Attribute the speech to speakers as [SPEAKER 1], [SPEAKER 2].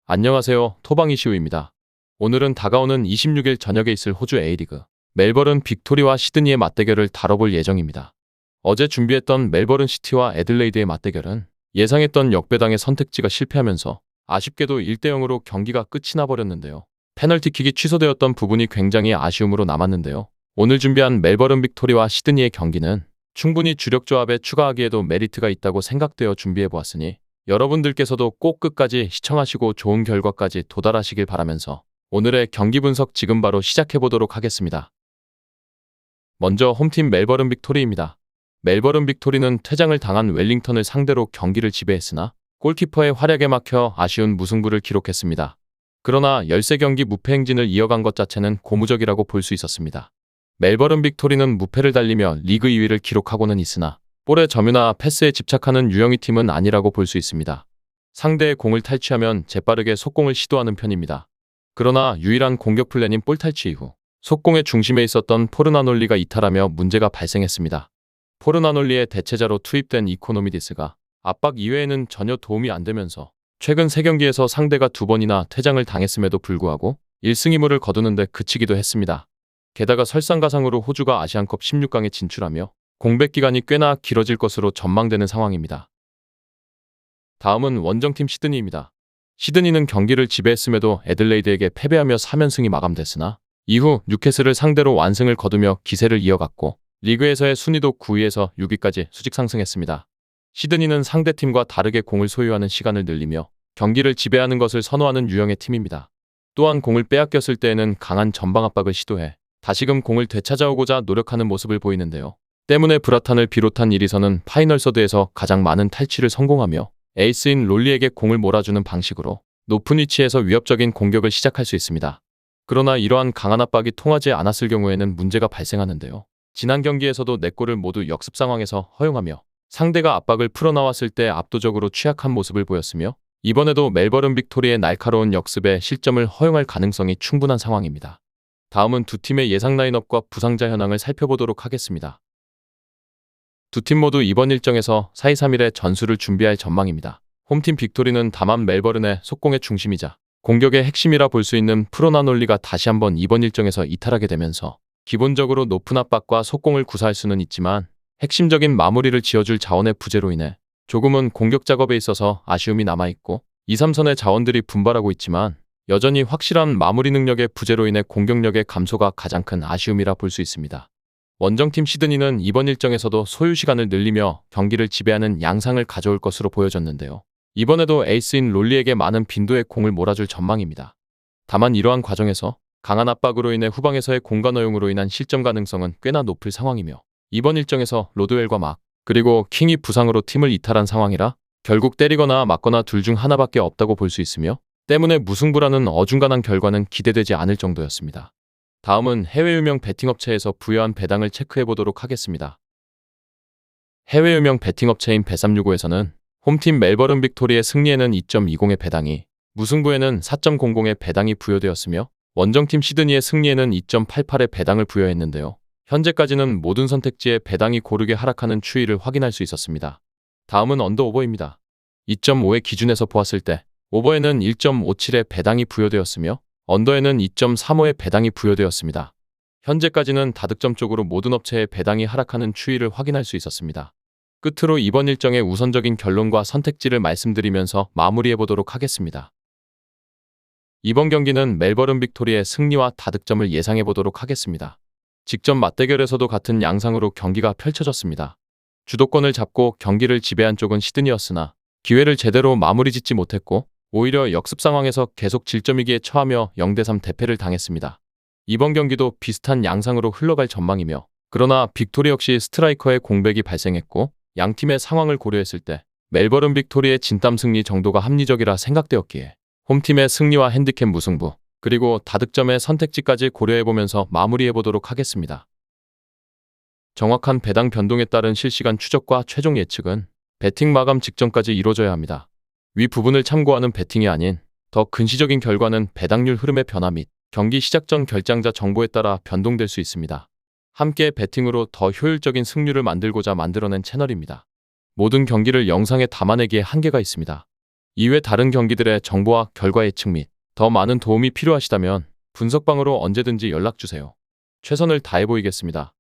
[SPEAKER 1] 안녕하세요. 토방이시우입니다. 오늘은 다가오는 26일 저녁에 있을 호주 A리그 멜버른 빅토리와 시드니의 맞대결을 다뤄볼 예정입니다. 어제 준비했던 멜버른 시티와 애들레이드의 맞대결은 예상했던 역배당의 선택지가 실패하면서 아쉽게도 1대0으로 경기가 끝이 나버렸는데요. 페널티킥이 취소되었던 부분이 굉장히 아쉬움으로 남았는데요. 오늘 준비한 멜버른 빅토리와 시드니의 경기는 충분히 주력 조합에 추가하기에도 메리트가 있다고 생각되어 준비해보았으니 여러분들께서도 꼭 끝까지 시청하시고 좋은 결과까지 도달하시길 바라면서 오늘의 경기 분석 지금 바로 시작해보도록 하겠습니다. 먼저 홈팀 멜버른 빅토리입니다. 멜버른 빅토리는 퇴장을 당한 웰링턴을 상대로 경기를 지배했으나 골키퍼의 활약에 막혀 아쉬운 무승부를 기록했습니다. 그러나 13경기 무패 행진을 이어간 것 자체는 고무적이라고 볼 수 있었습니다. 멜버른 빅토리는 무패를 달리며 리그 2위를 기록하고는 있으나 볼의 점유나 패스에 집착하는 유형의 팀은 아니라고 볼 수 있습니다. 상대의 공을 탈취하면 재빠르게 속공을 시도하는 편입니다. 그러나 유일한 공격 플랜인 볼 탈취 이후 속공의 중심에 있었던 포르나놀리가 이탈하며 문제가 발생했습니다. 포르나놀리의 대체자로 투입된 이코노미디스가 압박 이외에는 전혀 도움이 안 되면서 최근 3경기에서 상대가 2번이나 퇴장을 당했음에도 불구하고 1승 2무를 거두는데 그치기도 했습니다. 게다가 설상가상으로 호주가 아시안컵 16강에 진출하며 공백 기간이 꽤나 길어질 것으로 전망되는 상황입니다. 다음은 원정팀 시드니입니다. 시드니는 경기를 지배했음에도 애들레이드에게 패배하며 3연승이 마감됐으나 이후 뉴캐슬을 상대로 완승을 거두며 기세를 이어갔고 리그에서의 순위도 9위에서 6위까지 수직 상승했습니다. 시드니는 상대팀과 다르게 공을 소유하는 시간을 늘리며 경기를 지배하는 것을 선호하는 유형의 팀입니다. 또한 공을 빼앗겼을 때에는 강한 전방 압박을 시도해 다시금 공을 되찾아오고자 노력하는 모습을 보이는데요. 때문에 브라탄을 비롯한 1위선은 파이널 서드에서 가장 많은 탈취를 성공하며 에이스인 롤리에게 공을 몰아주는 방식으로 높은 위치에서 위협적인 공격을 시작할 수 있습니다. 그러나 이러한 강한 압박이 통하지 않았을 경우에는 문제가 발생하는데요. 지난 경기에서도 4골을 모두 역습 상황에서 허용하며 상대가 압박을 풀어나왔을 때 압도적으로 취약한 모습을 보였으며 이번에도 멜버른 빅토리의 날카로운 역습에 실점을 허용할 가능성이 충분한 상황입니다. 다음은 두 팀의 예상 라인업과 부상자 현황을 살펴보도록 하겠습니다. 두 팀 모두 이번 일정에서 4-2-3-1의 전술을 준비할 전망입니다. 홈팀 빅토리는 다만 멜버른의 속공의 중심이자 공격의 핵심이라 볼 수 있는 프로나놀리가 다시 한번 이번 일정에서 이탈하게 되면서 기본적으로 높은 압박과 속공을 구사할 수는 있지만 핵심적인 마무리를 지어줄 자원의 부재로 인해 조금은 공격 작업에 있어서 아쉬움이 남아있고 2-3선의 자원들이 분발하고 있지만 여전히 확실한 마무리 능력의 부재로 인해 공격력의 감소가 가장 큰 아쉬움이라 볼 수 있습니다. 원정팀 시드니는 이번 일정에서도 소유 시간을 늘리며 경기를 지배하는 양상을 가져올 것으로 보여졌는데요. 이번에도 에이스인 롤리에게 많은 빈도의 공을 몰아줄 전망입니다. 다만 이러한 과정에서 강한 압박으로 인해 후방에서의 공간 허용으로 인한 실점 가능성은 꽤나 높을 상황이며 이번 일정에서 로드웰과 막 그리고 킹이 부상으로 팀을 이탈한 상황이라 결국 때리거나 맞거나 둘 중 하나밖에 없다고 볼 수 있으며 때문에 무승부라는 어중간한 결과는 기대되지 않을 정도였습니다. 다음은 해외 유명 베팅업체에서 부여한 배당을 체크해보도록 하겠습니다. 해외 유명 베팅업체인 bet365에서는 홈팀 멜버른 빅토리의 승리에는 2.20의 배당이, 무승부에는 4.00의 배당이 부여되었으며 원정팀 시드니의 승리에는 2.88의 배당을 부여했는데요. 현재까지는 모든 선택지에 배당이 고르게 하락하는 추이를 확인할 수 있었습니다. 다음은 언더오버입니다. 2.5의 기준에서 보았을 때 오버에는 1.57의 배당이 부여되었으며 언더에는 2.35의 배당이 부여되었습니다. 현재까지는 다득점 쪽으로 모든 업체의 배당이 하락하는 추이를 확인할 수 있었습니다. 끝으로 이번 일정의 우선적인 결론과 선택지를 말씀드리면서 마무리해보도록 하겠습니다. 이번 경기는 멜버른 빅토리의 승리와 다득점을 예상해보도록 하겠습니다. 직전 맞대결에서도 같은 양상으로 경기가 펼쳐졌습니다. 주도권을 잡고 경기를 지배한 쪽은 시드니였으나 기회를 제대로 마무리 짓지 못했고 오히려 역습 상황에서 계속 질점위기에 처하며 0-3 대패를 당했습니다. 이번 경기도 비슷한 양상으로 흘러갈 전망이며 그러나 빅토리 역시 스트라이커의 공백이 발생했고 양팀의 상황을 고려했을 때 멜버른 빅토리의 진땀 승리 정도가 합리적이라 생각되었기에 홈팀의 승리와 핸디캡 무승부 그리고 다득점의 선택지까지 고려해보면서 마무리해보도록 하겠습니다. 정확한 배당 변동에 따른 실시간 추적과 최종 예측은 배팅 마감 직전까지 이루어져야 합니다. 위 부분을 참고하는 배팅이 아닌 더 근시적인 결과는 배당률 흐름의 변화 및 경기 시작 전 결장자 정보에 따라 변동될 수 있습니다. 함께 배팅으로 더 효율적인 승률을 만들고자 만들어낸 채널입니다. 모든 경기를 영상에 담아내기에 한계가 있습니다. 이외 다른 경기들의 정보와 결과 예측 및 더 많은 도움이 필요하시다면 분석방으로 언제든지 연락 주세요. 최선을 다해 보이겠습니다.